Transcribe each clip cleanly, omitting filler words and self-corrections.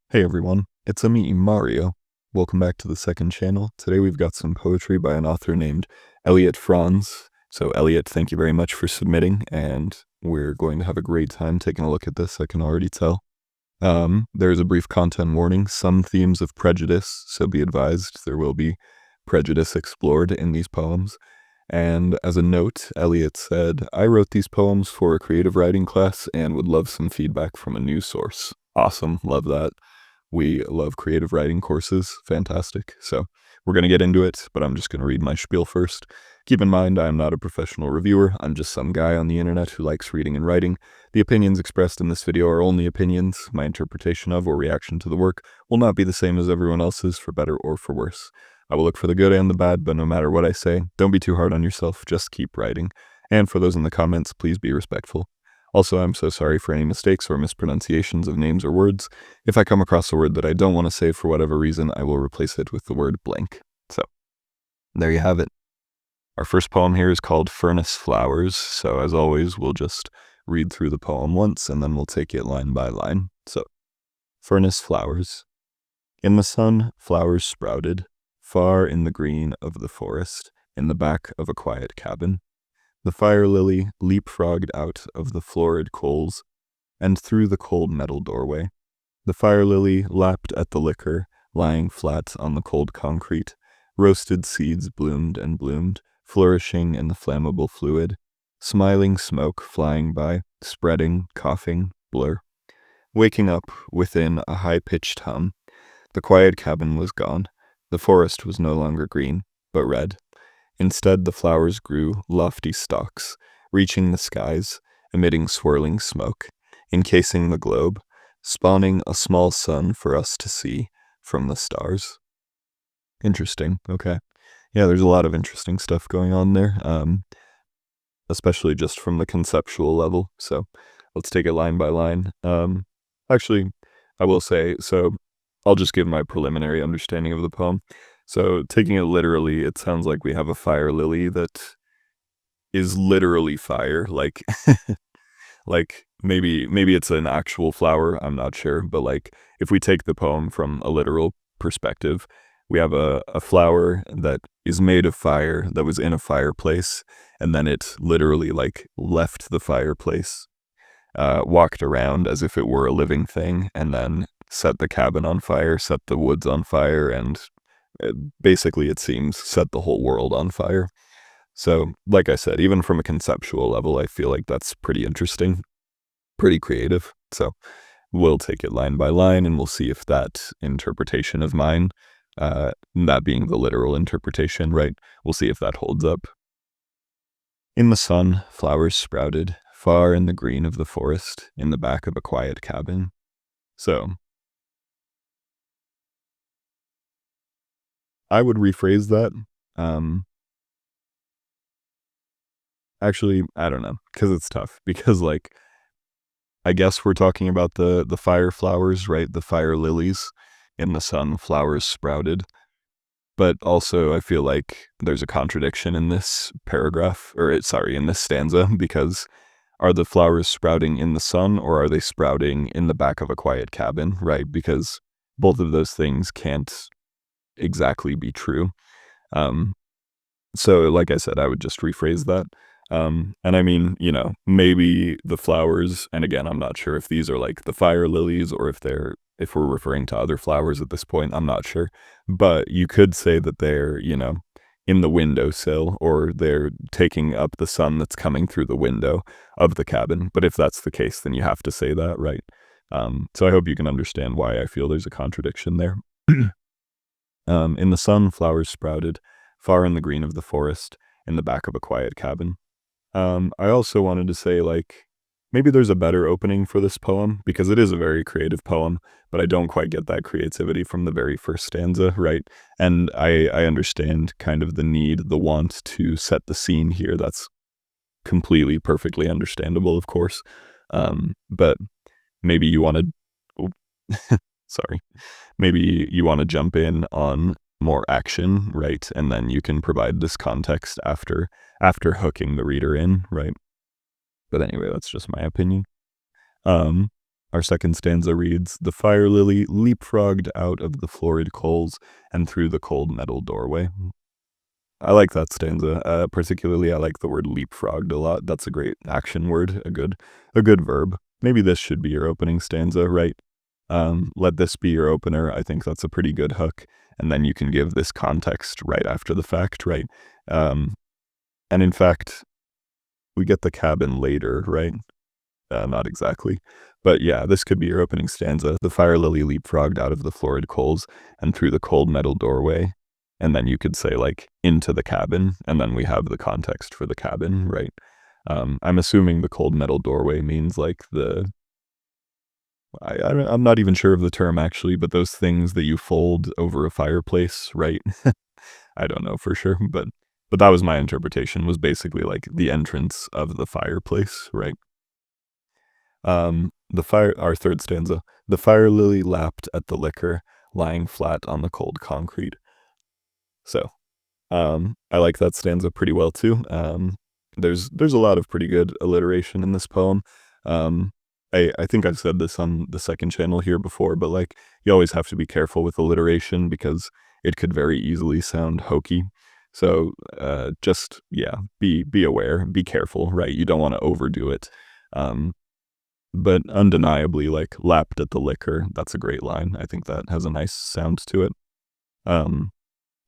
Hey everyone, it's me, Mario. Welcome back to the second channel. Today we've got some poetry by an author named Elliot Franz. So Elliot, thank you very much for submitting, and we're going to have a great time taking a look at this, I can already tell. There's a brief content warning, some themes of prejudice, so be advised there will be prejudice explored in these poems. And as a note, Elliot said, I wrote these poems for a creative writing class and would love some feedback from a news source. Awesome, love that. We love creative writing courses. Fantastic. So we're going to get into it, but I'm just going to read my spiel first. Keep in mind, I am not a professional reviewer. I'm just some guy on the internet who likes reading and writing. The opinions expressed in this video are only opinions. My interpretation of or reaction to the work will not be the same as everyone else's, for better or for worse. I will look for the good and the bad, but no matter what I say, don't be too hard on yourself. Just keep writing. And for those in the comments, please be respectful. Also, I'm so sorry for any mistakes or mispronunciations of names or words. If I come across a word that I don't want to say for whatever reason, I will replace it with the word blank. So, there you have it. Our first poem here is called Furnace Flowers, so as always, we'll just read through the poem once and then we'll take it line by line. So, Furnace Flowers. In the sun, flowers sprouted, far in the green of the forest, in the back of a quiet cabin. The fire lily leapfrogged out of the florid coals and through the cold metal doorway. The fire lily lapped at the liquor, lying flat on the cold concrete. Roasted seeds bloomed and bloomed, flourishing in the flammable fluid. Smiling smoke flying by, spreading, coughing, blur. Waking up within a high-pitched hum, the quiet cabin was gone. The forest was no longer green, but red. Instead, the flowers grew lofty stalks, reaching the skies, emitting swirling smoke, encasing the globe, spawning a small sun for us to see from the stars. Interesting. Okay. Yeah, there's a lot of interesting stuff going on there, especially just from the conceptual level. So let's take it line by line. Actually, I will say, so I'll just give my preliminary understanding of the poem. So taking it literally, it sounds like we have a fire lily that is literally fire, like like maybe it's an actual flower, I'm not sure, but like if we take the poem from a literal perspective, we have a flower that is made of fire that was in a fireplace, and then it literally like left the fireplace, walked around as if it were a living thing, and then set the cabin on fire, set the woods on fire, and basically, it seems, set the whole world on fire. So, like I said, even from a conceptual level, I feel like that's pretty interesting, pretty creative. So, we'll take it line by line and we'll see if that interpretation of mine, that being the literal interpretation, right, we'll see if that holds up. In the sun, flowers sprouted, far in the green of the forest, in the back of a quiet cabin. So, I would rephrase that. Actually, I don't know, because it's tough. Because, like, I guess we're talking about the fire flowers, right? The fire lilies. In the sun, flowers sprouted. But also, I feel like there's a contradiction in this paragraph, or sorry, in this stanza, because are the flowers sprouting in the sun, or are they sprouting in the back of a quiet cabin, right? Because both of those things can't exactly be true. So, like I said, I would just rephrase that. And I mean, maybe the flowers, and again, I'm not sure if these are like the fire lilies or if we're referring to other flowers at this point, I'm not sure. But you could say that they're, in the windowsill, or they're taking up the sun that's coming through the window of the cabin. But if that's the case, then you have to say that, right? So I hope you can understand why I feel there's a contradiction there. In the sun, flowers sprouted, far in the green of the forest, in the back of a quiet cabin. I also wanted to say, like, maybe there's a better opening for this poem, because it is a very creative poem, but I don't quite get that creativity from the very first stanza, right? And I understand kind of the need, the want to set the scene here. That's completely, perfectly understandable, of course. But maybe you want to, sorry, maybe you want to jump in on more action, right? And then you can provide this context after hooking the reader in, right? But anyway, that's just my opinion. Our second stanza reads, "The fire lily leapfrogged out of the florid coals and through the cold metal doorway." I like that stanza. Particularly, I like the word leapfrogged a lot. That's a great action word, a good verb. Maybe this should be your opening stanza, right? Let this be your opener. I think that's a pretty good hook. And then you can give this context right after the fact, right? Um, and in fact, we get the cabin later, right? Not exactly. But yeah, this could be your opening stanza. The fire lily leapfrogged out of the florid coals and through the cold metal doorway. And then you could say, like, into the cabin, and then we have the context for the cabin, right? I'm assuming the cold metal doorway means, like, I'm not even sure of the term, actually, but those things that you fold over a fireplace, right? I don't know for sure, but that was my interpretation, was basically, like, the entrance of the fireplace, right? Our third stanza. The fire lily lapped at the liquor, lying flat on the cold concrete. So, I like that stanza pretty well too. There's a lot of pretty good alliteration in this poem. Um, I think I've said this on the second channel here before, but like you always have to be careful with alliteration because it could very easily sound hokey. So just yeah, be aware, be careful, right? You don't want to overdo it. Um, but undeniably, like, lapped at the liquor, that's a great line. I think that has a nice sound to it. Um,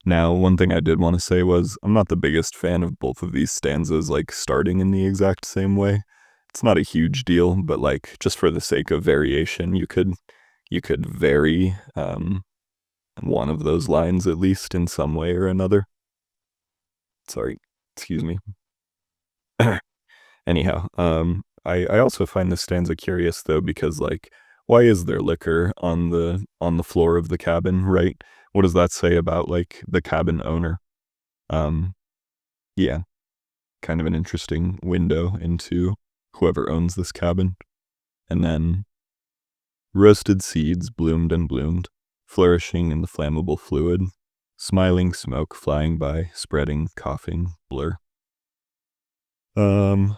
Now, one thing I did want to say was, I'm not the biggest fan of both of these stanzas, like, starting in the exact same way. It's not a huge deal, but, like, just for the sake of variation, you could vary, one of those lines at least in some way or another. Sorry, excuse me. Anyhow, I also find this stanza curious though because like, why is there liquor on the floor of the cabin, right? What does that say about like the cabin owner? Um, yeah, kind of an interesting window into whoever owns this cabin. And then roasted seeds bloomed and bloomed, flourishing in the flammable fluid, smiling smoke flying by, spreading, coughing, blur. Um,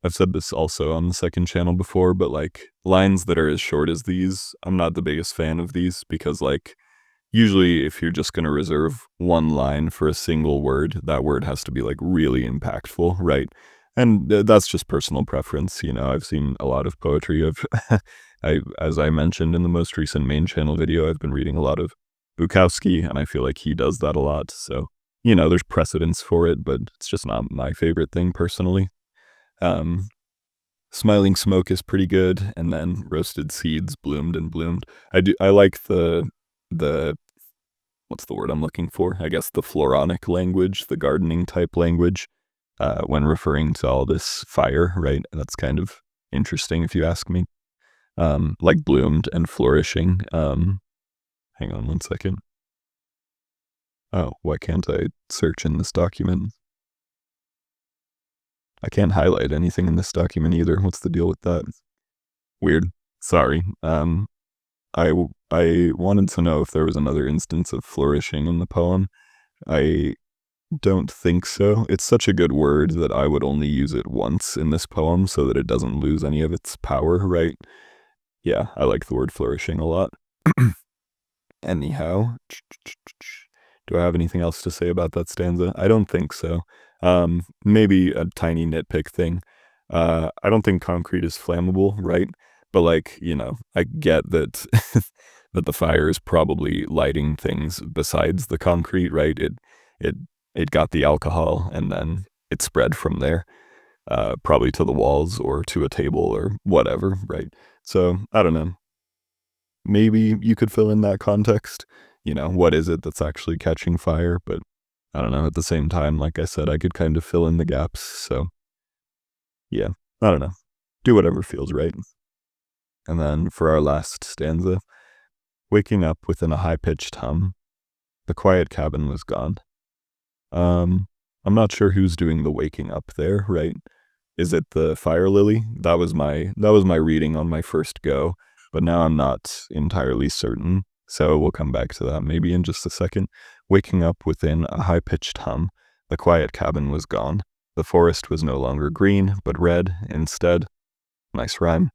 I've said this also on the second channel before, but, like, lines that are as short as these, I'm not the biggest fan of these because, like, usually if you're just gonna reserve one line for a single word, that word has to be, like, really impactful, right? And that's just personal preference, you know, I've seen a lot of poetry of as I mentioned in the most recent main channel video, I've been reading a lot of Bukowski, and I feel like he does that a lot, so, you know, there's precedence for it, but it's just not my favorite thing personally. Um, Smiling smoke is pretty good, and then roasted seeds bloomed and bloomed. I like the what's the word I'm looking for? I guess the floronic language, the gardening type language, when referring to all this fire, right? That's kind of interesting if you ask me. Like bloomed and flourishing. Hang on one second. Oh, why can't I search in this document? I can't highlight anything in this document either. What's the deal with that? Weird. Sorry. I wanted to know if there was another instance of flourishing in the poem. I don't think so. It's such a good word that I would only use it once in this poem so that it doesn't lose any of its power, right? Yeah, I like the word flourishing a lot. Anyhow, do I have anything else to say about that stanza? I don't think so. Maybe a tiny nitpick thing. I don't think concrete is flammable, right? But like, you know, I get that that the fire is probably lighting things besides the concrete, right? It it got the alcohol and then it spread from there, probably to the walls or to a table or whatever, right? So I don't know. Maybe you could fill in that context. You know, what is it that's actually catching fire? But I don't know. At the same time, like I said, I could kind of fill in the gaps. So yeah, I don't know. Do whatever feels right. And then for our last stanza, waking up within a high pitched hum, the quiet cabin was gone. Um, I'm not sure who's doing the waking up there, right? Is it the fire lily? That was my reading on my first go, but now I'm not entirely certain. So we'll come back to that maybe in just a second. Waking up within a high-pitched hum, the quiet cabin was gone. The forest was no longer green, but red instead. Nice rhyme.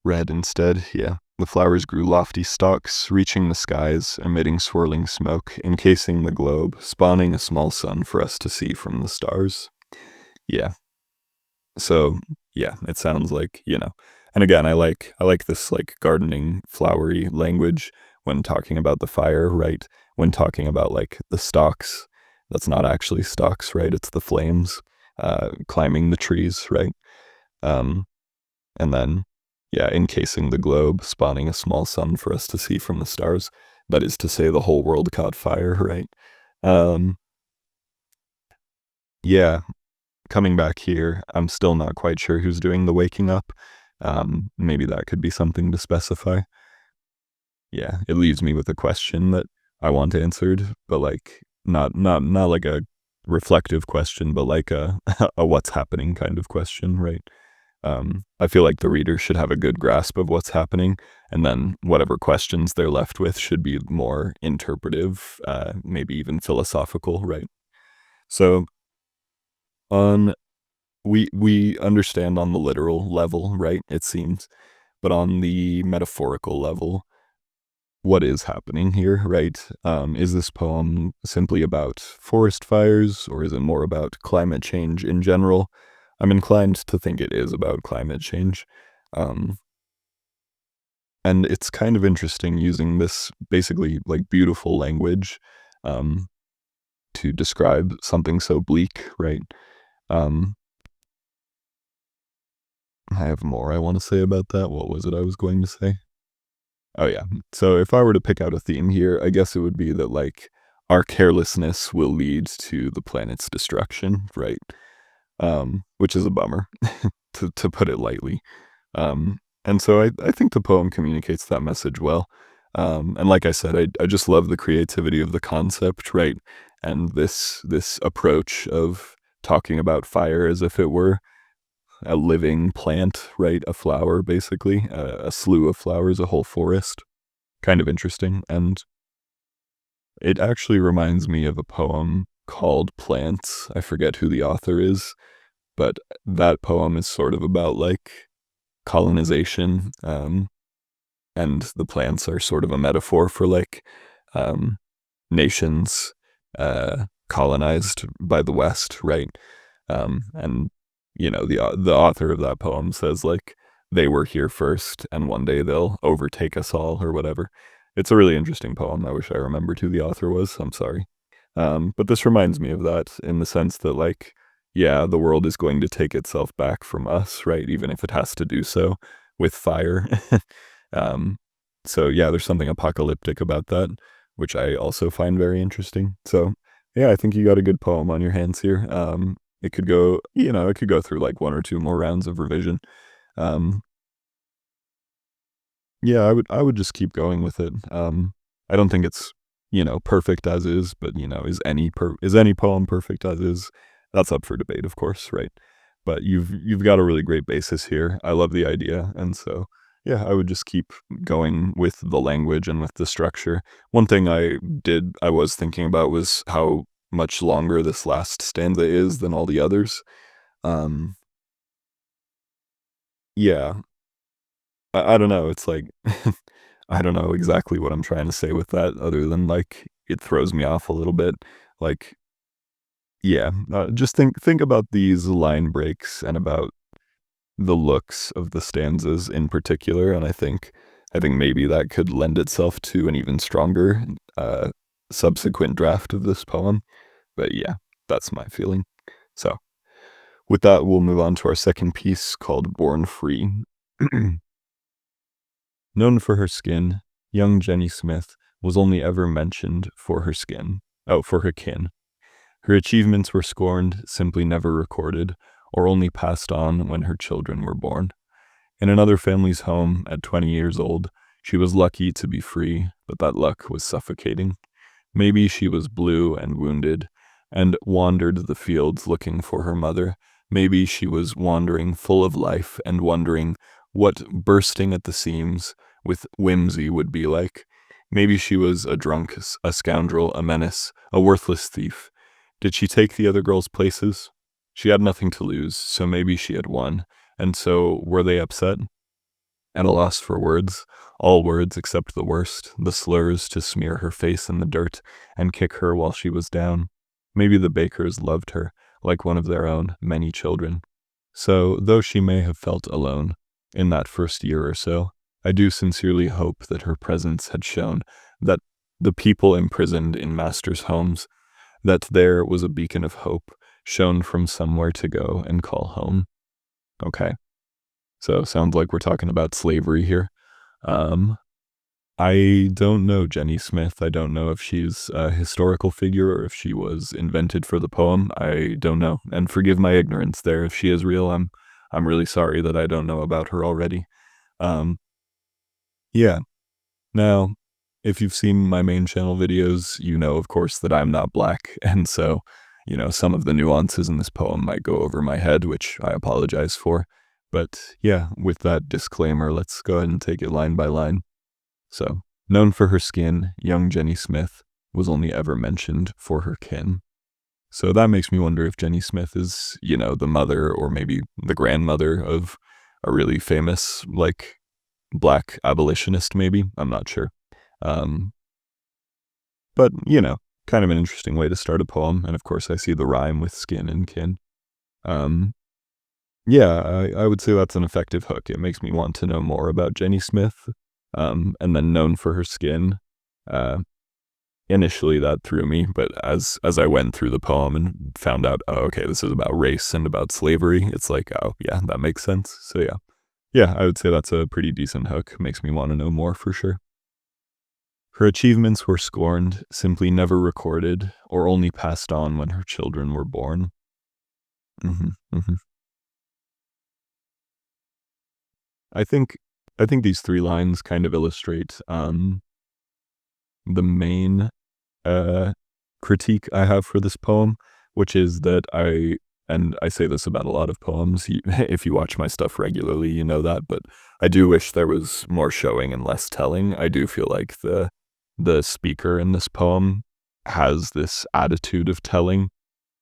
Red instead, yeah. The flowers grew lofty stalks, reaching the skies, emitting swirling smoke, encasing the globe, spawning a small sun for us to see from the stars. Yeah. So, yeah, it sounds like, and again, I like this like gardening, flowery language when talking about the fire, right? When talking about like the stalks, that's not actually stalks, right? It's the flames climbing the trees, right? Um, and then, yeah, encasing the globe, spawning a small sun for us to see from the stars. That is to say, the whole world caught fire, right? Um, yeah, coming back here, I'm still not quite sure who's doing the waking up. Maybe that could be something to specify. Yeah, it leaves me with a question that I want answered, but like not like a reflective question, but like a a what's happening kind of question, right? I feel like the reader should have a good grasp of what's happening, and then whatever questions they're left with should be more interpretive, maybe even philosophical, right? So on we understand on the literal level, right? It seems, but on the metaphorical level, what is happening here, right? Is this poem simply about forest fires, or is it more about climate change in general? I'm inclined to think it is about climate change. Um, and it's kind of interesting using this basically like beautiful language um, to describe something so bleak, right? Um, I have more I want to say about that. What was it I was going to say? Oh yeah. So if I were to pick out a theme here, I guess it would be that like our carelessness will lead to the planet's destruction, right? Which is a bummer, to put it lightly. And so I think the poem communicates that message well. And like I said, I just love the creativity of the concept, right? And this approach of talking about fire as if it were a living plant, right? A flower, basically, a slew of flowers, a whole forest. Kind of interesting. And it actually reminds me of a poem called Plants. I forget who the author is, but that poem is sort of about like colonization. And the plants are sort of a metaphor for like um, nations colonized by the West, right? And the author of that poem says like they were here first, and one day they'll overtake us all, or whatever. It's a really interesting poem. I wish I remembered who the author was. I'm sorry. But this reminds me of that in the sense that like, yeah, the world is going to take itself back from us, right? Even if it has to do so with fire. um, so yeah, there's something apocalyptic about that, which I also find very interesting. So yeah, I think you got a good poem on your hands here. It could go through like one or two more rounds of revision. Um, yeah, I would just keep going with it. I don't think it's, perfect as is, but is any poem perfect as is? That's up for debate, of course, right? But you've got a really great basis here. I love the idea, and so yeah, I would just keep going with the language and with the structure. One thing I was thinking about was how much longer this last stanza is than all the others. Um, yeah, I don't know. It's like I don't know exactly what I'm trying to say with that, other than like it throws me off a little bit. Like, yeah, just think about these line breaks and about the looks of the stanzas in particular, and I think maybe that could lend itself to an even stronger uh, subsequent draft of this poem. But yeah, that's my feeling. So with that, we'll move on to our second piece called "Born Free." Known for her skin, young Jenny Smith was only ever mentioned for her skin. Oh, for her kin. Her achievements were scorned, simply never recorded, or only passed on when her children were born. In another family's home, at 20 years old, she was lucky to be free, but that luck was suffocating. Maybe she was blue and wounded, and wandered the fields looking for her mother. Maybe she was wandering full of life and wondering what bursting at the seams with whimsy would be like. Maybe she was a drunk, a scoundrel, a menace, a worthless thief. Did she take the other girls' places? She had nothing to lose, so maybe she had won. And so were they upset? At a loss for words, all words except the worst, the slurs to smear her face in the dirt and kick her while she was down. Maybe the Bakers loved her, like one of their own many children. So, though she may have felt alone in that first year or so, I do sincerely hope that her presence had shown that the people imprisoned in masters' homes, that there was a beacon of hope shown from somewhere to go and call home. Okay, so sounds like we're talking about slavery here. Um, I don't know Jenny Smith. I don't know if she's a historical figure or if she was invented for the poem. I don't know. And forgive my ignorance there. If she is real, I'm really sorry that I don't know about her already. Um, yeah. Now, if you've seen my main channel videos, you know, of course, that I'm not black, and so, some of the nuances in this poem might go over my head, which I apologize for. But yeah, with that disclaimer, let's go ahead and take it line by line. So, known for her skin, young Jenny Smith was only ever mentioned for her kin. So that makes me wonder if Jenny Smith is, the mother or maybe the grandmother of a really famous, like, black abolitionist, maybe. I'm not sure. Um, but, kind of an interesting way to start a poem. And of course, I see the rhyme with skin and kin. Um, yeah, I would say that's an effective hook. It makes me want to know more about Jenny Smith. And then known for her skin. Uh, Initially that threw me, but as I went through the poem and found out, oh, okay, this is about race and about slavery, it's like, oh, yeah, that makes sense. So yeah. Yeah, I would say that's a pretty decent hook. Makes me want to know more for sure. Her achievements were scorned, simply never recorded, or only passed on when her children were born. hmm hmm I think I think these three lines kind of illustrate the main uh, critique I have for this poem, which is that and I say this about a lot of poems, if you watch my stuff regularly, you know that, but I do wish there was more showing and less telling. I do feel like the speaker in this poem has this attitude of telling,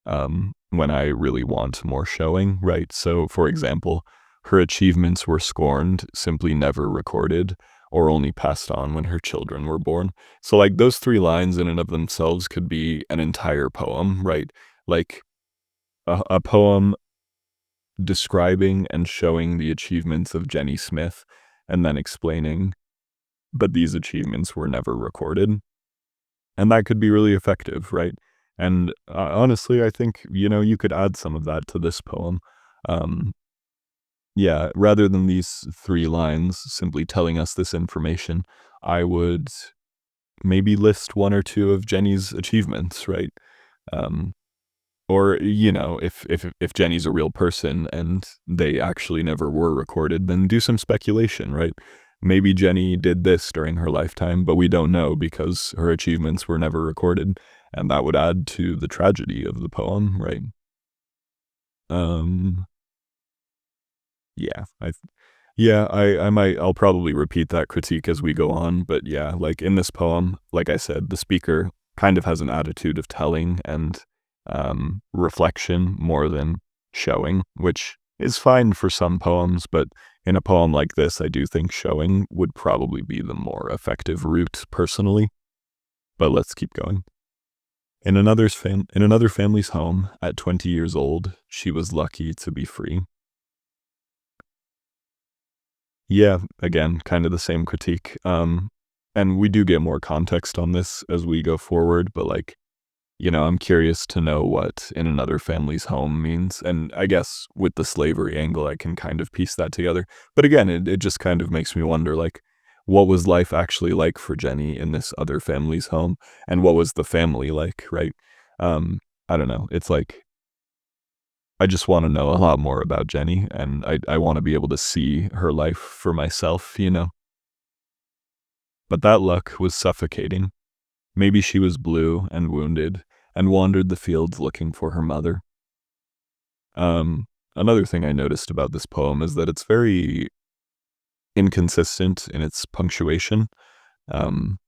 when I really want more showing, right? So, for example, her achievements were scorned, simply never recorded, or only passed on when her children were born. So, like, those three lines in and of themselves could be an entire poem, right? Like, a poem describing and showing the achievements of Jenny Smith, and then explaining, but these achievements were never recorded. And that could be really effective, right? And honestly, I think, you could add some of that to this poem. Um, yeah, rather than these three lines simply telling us this information, I would maybe list one or two of Jenny's achievements, right? Um, or, if Jenny's a real person and they actually never were recorded, then do some speculation, right? Maybe Jenny did this during her lifetime, but we don't know because her achievements were never recorded, and that would add to the tragedy of the poem, right? Um, yeah, I'll probably repeat that critique as we go on, but yeah, like in this poem, like I said, the speaker kind of has an attitude of telling and reflection more than showing, which is fine for some poems, but in a poem like this, I do think showing would probably be the more effective route personally. But let's keep going. In another family's home, at 20 years old, she was lucky to be free. Yeah, again, kind of the same critique. And we do get more context on this as we go forward, but like, I'm curious to know what in another family's home means. And I guess with the slavery angle, I can kind of piece that together. But again, it just kind of makes me wonder, like, what was life actually like for Jenny in this other family's home? And what was the family like, right? Um, I don't know. It's like, I just want to know a lot more about Jenny, and I want to be able to see her life for myself. But that luck was suffocating. Maybe she was blue and wounded and wandered the fields looking for her mother. Another thing I noticed about this poem is that it's very inconsistent in its punctuation. Um,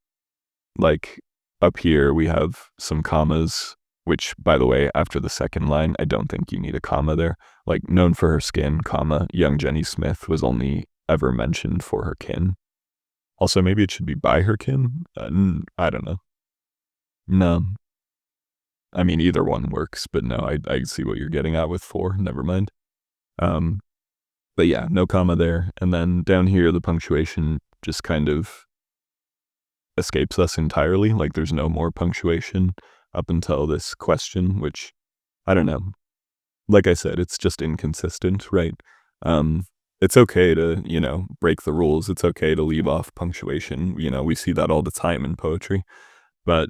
like up here, we have some commas, which, by the way, after the second line, I don't think you need a comma there. Like, known for her skin, comma, young Jenny Smith was only ever mentioned for her kin. Also, maybe it should be by her kin? I don't know. No. I mean, either one works, but no, I see what you're getting at with for, never mind. Um, but yeah, no comma there, and then down here, the punctuation just kind of escapes us entirely, like, there's no more punctuation up until this question, which, I don't know. Like I said, it's just inconsistent, right? Um, it's okay to, break the rules, it's okay to leave off punctuation, we see that all the time in poetry, but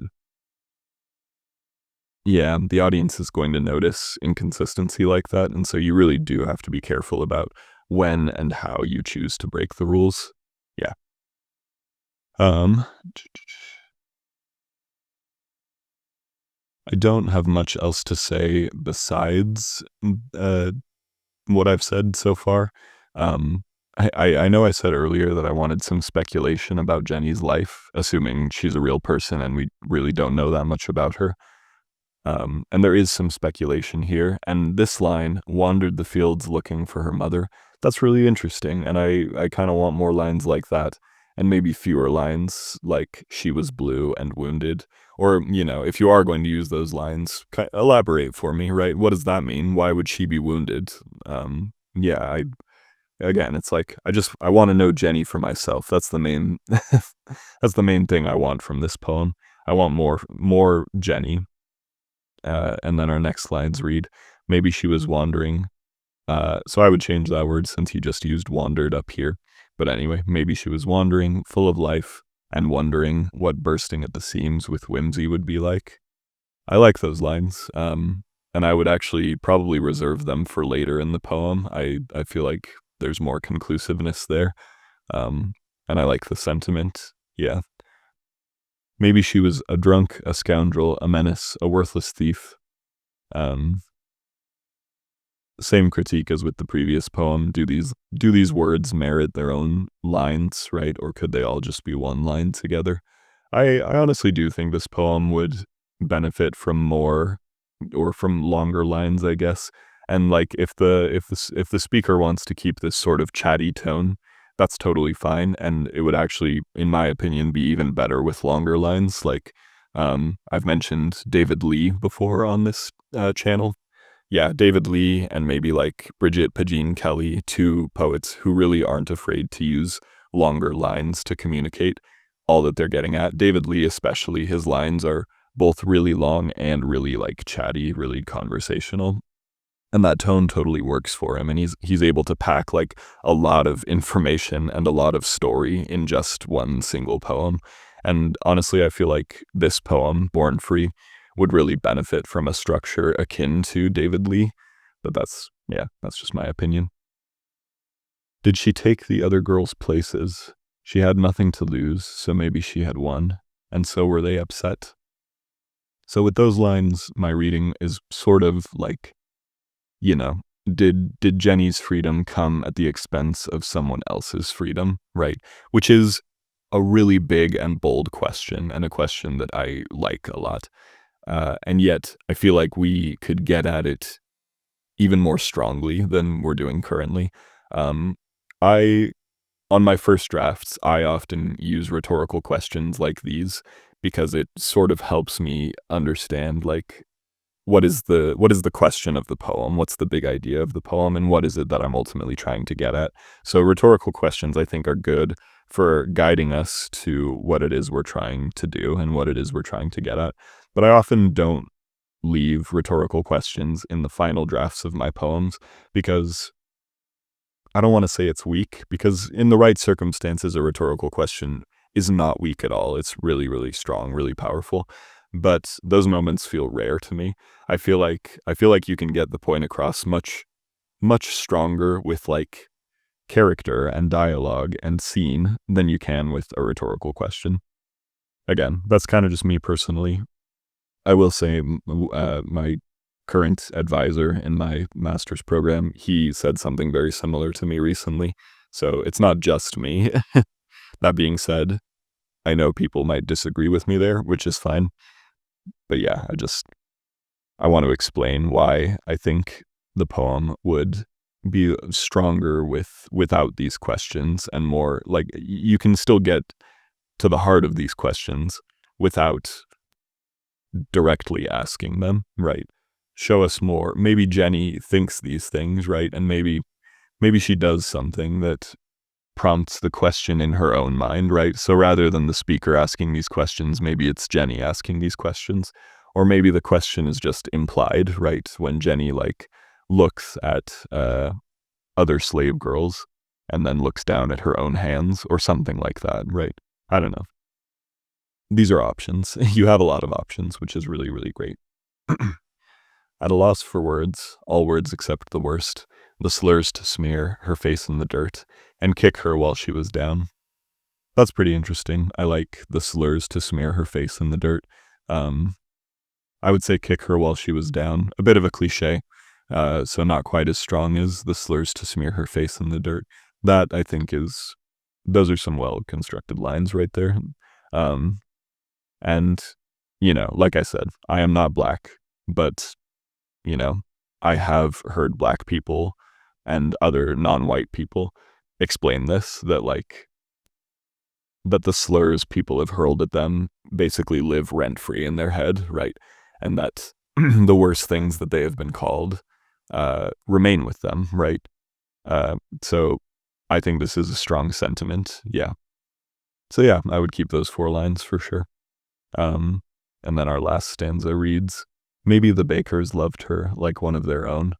yeah, the audience is going to notice inconsistency like that, and so you really do have to be careful about when and how you choose to break the rules. Yeah. Um, I don't have much else to say besides, what I've said so far. Um, I know I said earlier that I wanted some speculation about Jenny's life, assuming she's a real person and we really don't know that much about her. And there is some speculation here, and this line, "wandered the fields looking for her mother," that's really interesting, and I kinda want more lines like that, and maybe fewer lines like, "she was blue and wounded," or, if you are going to use those lines, elaborate for me, right? What does that mean? Why would she be wounded? Yeah, again, it's like, I wanna know Jenny for myself, that's the main that's the main thing I want from this poem. I want more Jenny. And then our next lines read, "Maybe she was wandering." So I would change that word since he just used wandered up here. But anyway, maybe she was wandering, full of life, and wondering what bursting at the seams with whimsy would be like. I like those lines, and I would actually probably reserve them for later in the poem. I feel like there's more conclusiveness there, um, and I like the sentiment. Yeah. Maybe she was a drunk, a scoundrel, a menace, a worthless thief. Um, Same critique as with the previous poem. Do these words merit their own lines, right? Or could they all just be one line together? I honestly do think this poem would benefit from more or from longer lines, I guess. And like if the speaker wants to keep this sort of chatty tone, that's totally fine. And it would actually, in my opinion, be even better with longer lines. Like I've mentioned David Lee before on this channel. Yeah, David Lee and maybe like Bridget Pagine Kelly, two poets who really aren't afraid to use longer lines to communicate all that they're getting at. David Lee especially, his lines are both really long and really like chatty, really conversational. And that tone totally works for him, and he's able to pack like a lot of information and a lot of story in just one single poem. And honestly, I feel like this poem, Born Free, would really benefit from a structure akin to David Lee. But that's just my opinion. Did she take the other girls' places? She had nothing to lose, so maybe she had won. And so were they upset? So with those lines, my reading is sort of like, you know, did Jenny's freedom come at the expense of someone else's freedom, right? Which is a really big and bold question, and a question that I like a lot. And yet, I feel like we could get at it even more strongly than we're doing currently. Um, I, on my first drafts, I often use rhetorical questions like these because it sort of helps me understand, like, what is the question of the poem? What's the big idea of the poem, and what is it that I'm ultimately trying to get at? So rhetorical questions, I think, are good for guiding us to what it is we're trying to do and what it is we're trying to get at. But I often don't leave rhetorical questions in the final drafts of my poems because I don't want to say it's weak, because in the right circumstances, a rhetorical question is not weak at all. It's really, really strong, really powerful. But those moments feel rare to me. I feel like you can get the point across much, much stronger with like character and dialogue and scene than you can with a rhetorical question. Again, that's kind of just me personally. I will say my current advisor in my master's program, he said something very similar to me recently. So it's not just me. That being said, I know people might disagree with me there, which is fine. But yeah, I want to explain why I think the poem would be stronger without these questions, and more like you can still get to the heart of these questions without directly asking them, right? Show us more. Maybe Jenny thinks these things, right? And maybe she does something that prompts the question in her own mind, right? So rather than the speaker asking these questions, maybe it's Jenny asking these questions. Or maybe the question is just implied, right? When Jenny like looks at other slave girls and then looks down at her own hands or something like that, right? I don't know. These are options. You have a lot of options, which is really, really great. At a loss for words, all words except the worst, the slurs to smear her face in the dirt and kick her while she was down. That's pretty interesting. I like the slurs to smear her face in the dirt. I would say kick her while she was down. A bit of a cliche, so not quite as strong as the slurs to smear her face in the dirt. That, I think, those are some well-constructed lines right there. And, like I said, I am not black, but, I have heard black people and other non-white people explain this, that the slurs people have hurled at them basically live rent-free in their head, right? And that the worst things that they have been called remain with them, right? So I think this is a strong sentiment, yeah. So yeah, I would keep those 4 lines for sure. And then our last stanza reads, maybe the Bakers loved her like one of their own.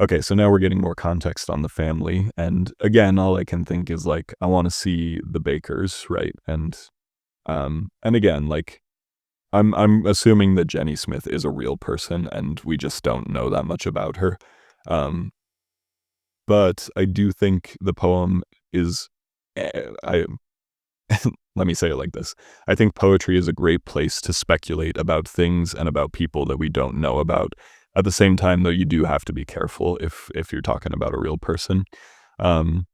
Okay, so now we're getting more context on the family, and again, all I can think is like, I want to see the Bakers, right? And again, like, I'm assuming that Jenny Smith is a real person, and we just don't know that much about her. But I do think the poem is, I let me say it like this. I think poetry is a great place to speculate about things and about people that we don't know about. At the same time, though, you do have to be careful if you're talking about a real person. Um,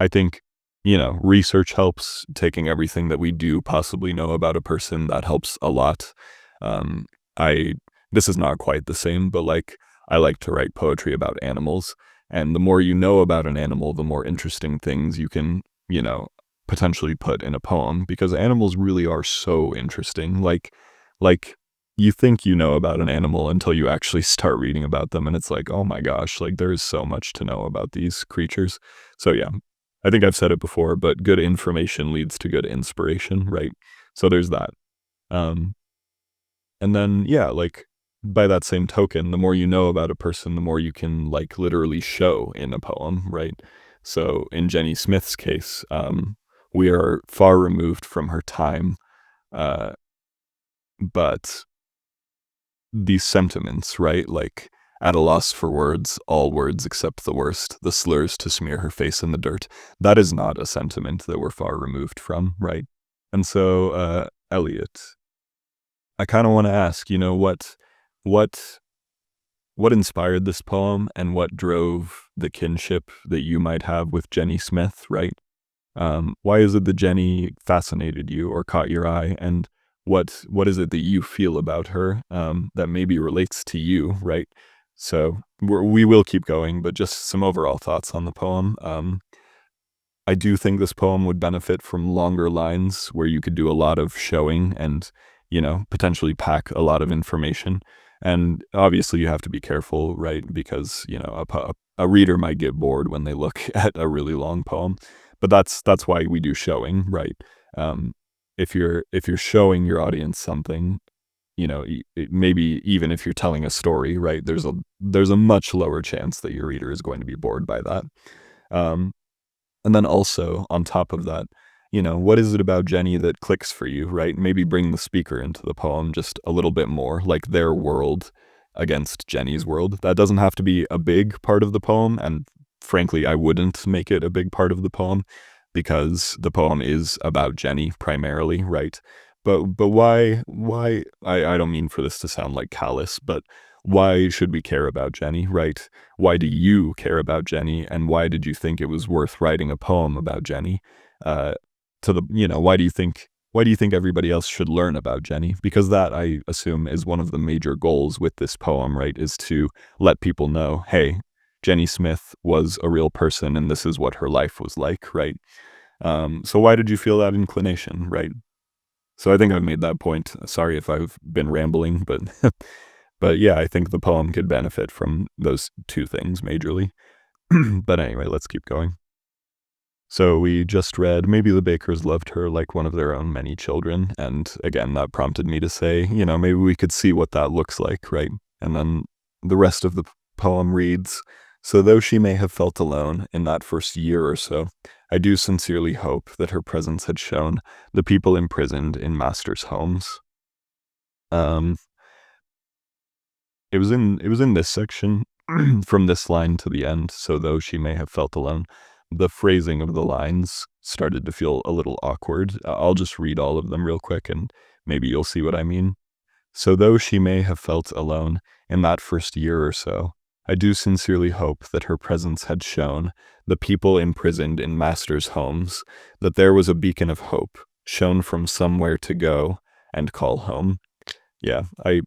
I think, research helps. Taking everything that we do possibly know about a person, that helps a lot. Um, this is not quite the same, but like, I like to write poetry about animals. And the more you know about an animal, the more interesting things you can, potentially put in a poem, because animals really are so interesting. Like you think you know about an animal until you actually start reading about them, and it's like, oh my gosh, like there is so much to know about these creatures. So yeah, I think I've said it before, but good information leads to good inspiration, right? So there's that. Um, and then, yeah, like by that same token, the more you know about a person, the more you can like literally show in a poem, right? So in Jenny Smith's case, we are far removed from her time, uh, but these sentiments, right? Like, at a loss for words, all words except the worst, the slurs to smear her face in the dirt. That is not a sentiment that we're far removed from, right? And so, Elliot, I kind of want to ask, what, what inspired this poem and what drove the kinship that you might have with Jenny Smith, right? Why is it that Jenny fascinated you or caught your eye, and what is it that you feel about her that maybe relates to you, right? So we will keep going, but just some overall thoughts on the poem. I do think this poem would benefit from longer lines where you could do a lot of showing and, potentially pack a lot of information. And obviously you have to be careful, right? Because, a reader might get bored when they look at a really long poem. But that's why we do showing, right? If you're showing your audience something, maybe even if you're telling a story, right? There's a much lower chance that your reader is going to be bored by that. And then also on top of that, what is it about Jenny that clicks for you, right? Maybe bring the speaker into the poem just a little bit more, like their world against Jenny's world. That doesn't have to be a big part of the poem, and frankly, I wouldn't make it a big part of the poem because the poem is about Jenny primarily, right? But why I don't mean for this to sound like callous, but why should we care about Jenny, right? Why do you care about Jenny, and why did you think it was worth writing a poem about Jenny? Why do you think why do you think everybody else should learn about Jenny? Because that, I assume, is one of the major goals with this poem, right? Is to let people know, hey, Jenny Smith was a real person and this is what her life was like, right? So why did you feel that inclination, right? So I think I've made that point. Sorry if I've been rambling, but but yeah, I think the poem could benefit from those two things majorly. But anyway, let's keep going. So we just read, maybe the Bakers loved her like one of their own many children. And again, that prompted me to say, maybe we could see what that looks like, right? And then the rest of the poem reads, so though she may have felt alone in that first year or so, I do sincerely hope that her presence had shown the people imprisoned in masters' homes. Um, it was in this section from this line to the end, so though she may have felt alone, the phrasing of the lines started to feel a little awkward. I'll just read all of them real quick and maybe you'll see what I mean. So though she may have felt alone in that first year or so, I do sincerely hope that her presence had shown the people imprisoned in masters' homes that there was a beacon of hope shown from somewhere to go and call home. Yeah, I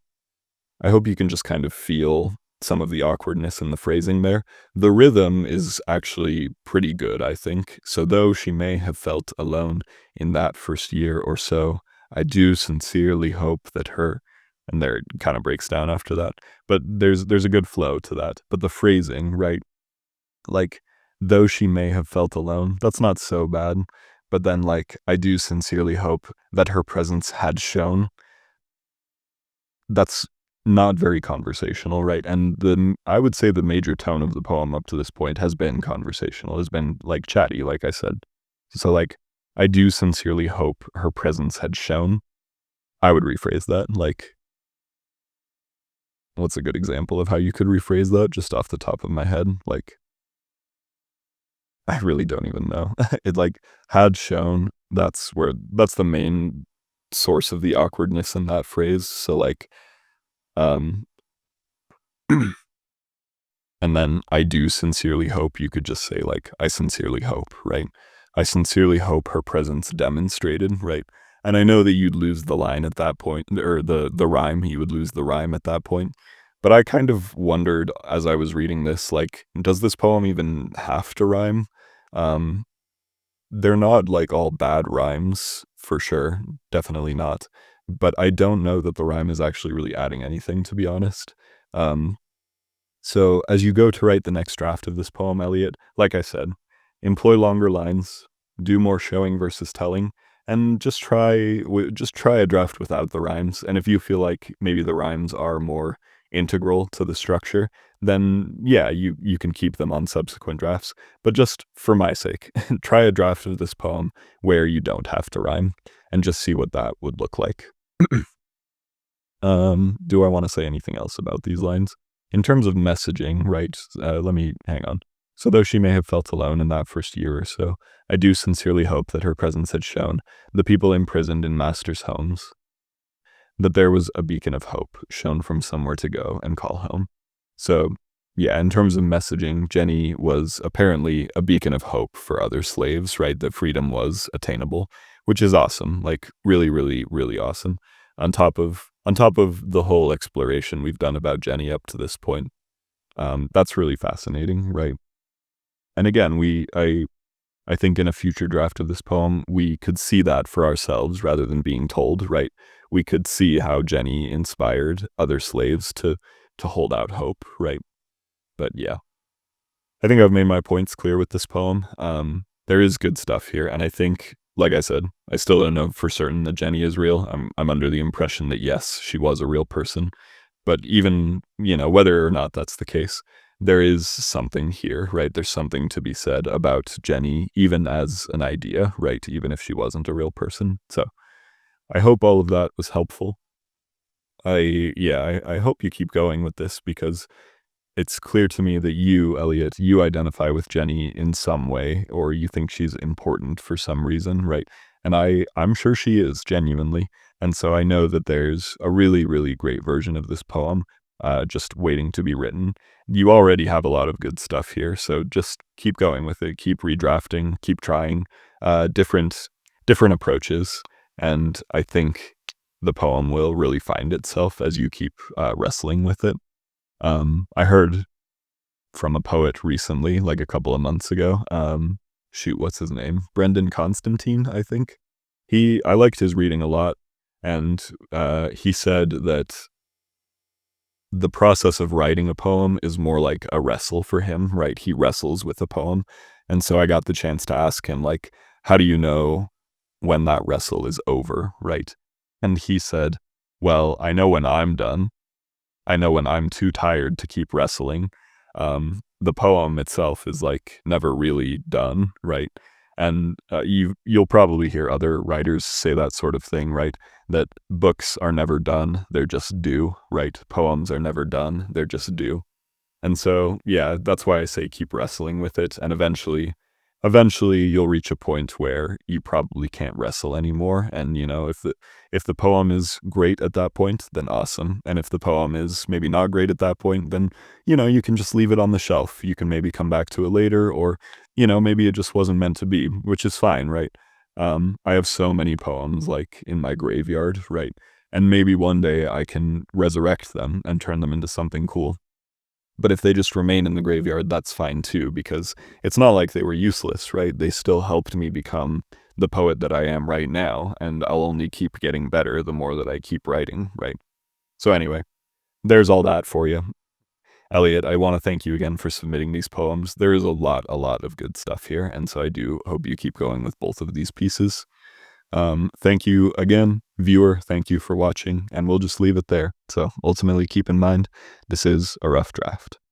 hope you can just kind of feel some of the awkwardness in the phrasing there. The rhythm is actually pretty good, I think. So though she may have felt alone in that first year or so, I do sincerely hope that her, and there it kind of breaks down after that. But there's a good flow to that. But the phrasing, right? Like, though she may have felt alone, that's not so bad. But then, like, I do sincerely hope that her presence had shown, that's not very conversational, right? And I would say the major tone of the poem up to this point has been conversational, has been like chatty, like I said. So like, I do sincerely hope her presence had shown. I would rephrase that. Like, what's a good example of how you could rephrase that just off the top of my head? Like, I really don't even know. It like had shown, that's the main source of the awkwardness in that phrase. So like, um, and then I do sincerely hope, you could just say like, I sincerely hope, right? I sincerely hope her presence demonstrated, right? And I know that you'd lose the line at that point, or the rhyme, you would lose the rhyme at that point. But I kind of wondered as I was reading this, like, does this poem even have to rhyme? Um, they're not like all bad rhymes, for sure, definitely not. But I don't know that the rhyme is actually really adding anything, to be honest. Um, so as you go to write the next draft of this poem, Elliot, like I said, employ longer lines, do more showing versus telling, and just try a draft without the rhymes. And if you feel like maybe the rhymes are more integral to the structure, then yeah, you can keep them on subsequent drafts. But just for my sake, try a draft of this poem where you don't have to rhyme, and just see what that would look like. Do I want to say anything else about these lines? In terms of messaging, right, let me hang on. So though she may have felt alone in that first year or so, I do sincerely hope that her presence had shown the people imprisoned in masters' homes that there was a beacon of hope shown from somewhere to go and call home. So yeah, in terms of messaging, Jenny was apparently a beacon of hope for other slaves, right? That freedom was attainable, which is awesome. Like really, really, really awesome. On top of the whole exploration we've done about Jenny up to this point, that's really fascinating, right? And again, I think in a future draft of this poem, we could see that for ourselves rather than being told, right? We could see how Jenny inspired other slaves to hold out hope, right? But yeah, I think I've made my points clear with this poem. There is good stuff here, and I think, like I said, I still don't know for certain that Jenny is real. I'm under the impression that yes, she was a real person. But even, whether or not that's the case, there is something here, right? There's something to be said about Jenny, even as an idea, right? Even if she wasn't a real person. So I hope all of that was helpful. I hope you keep going with this because it's clear to me that you, Elliot, you identify with Jenny in some way, or you think she's important for some reason, right? And I'm sure she is, genuinely. And so I know that there's a really, really great version of this poem just waiting to be written. You already have a lot of good stuff here, so just keep going with it, keep redrafting, keep trying different approaches. And I think the poem will really find itself as you keep wrestling with it. I heard from a poet recently, like a couple of months ago. Shoot, what's his name? Brendan Constantine, I think. I liked his reading a lot, and he said that the process of writing a poem is more like a wrestle for him, right? He wrestles with a poem. And so I got the chance to ask him, like, how do you know when that wrestle is over, right? And he said, well, I know when I'm done. I know when I'm too tired to keep wrestling. The poem itself is like never really done, right? And you'll probably hear other writers say that sort of thing, right? That books are never done, they're just due, right? Poems are never done, they're just due. And so, yeah, that's why I say keep wrestling with it, and eventually you'll reach a point where you probably can't wrestle anymore. And if the poem is great at that point, then awesome. And if the poem is maybe not great at that point, then you can just leave it on the shelf. You can maybe come back to it later, or maybe it just wasn't meant to be, which is fine, right? I have so many poems like in my graveyard, right? And maybe one day I can resurrect them and turn them into something cool. But if they just remain in the graveyard, that's fine too, because it's not like they were useless, right? They still helped me become the poet that I am right now, and I'll only keep getting better the more that I keep writing, right? So anyway, there's all that for you. Elliot, I want to thank you again for submitting these poems. There is a lot of good stuff here, and so I do hope you keep going with both of these pieces. Thank you again, viewer, thank you for watching, and we'll just leave it there. So ultimately keep in mind, this is a rough draft.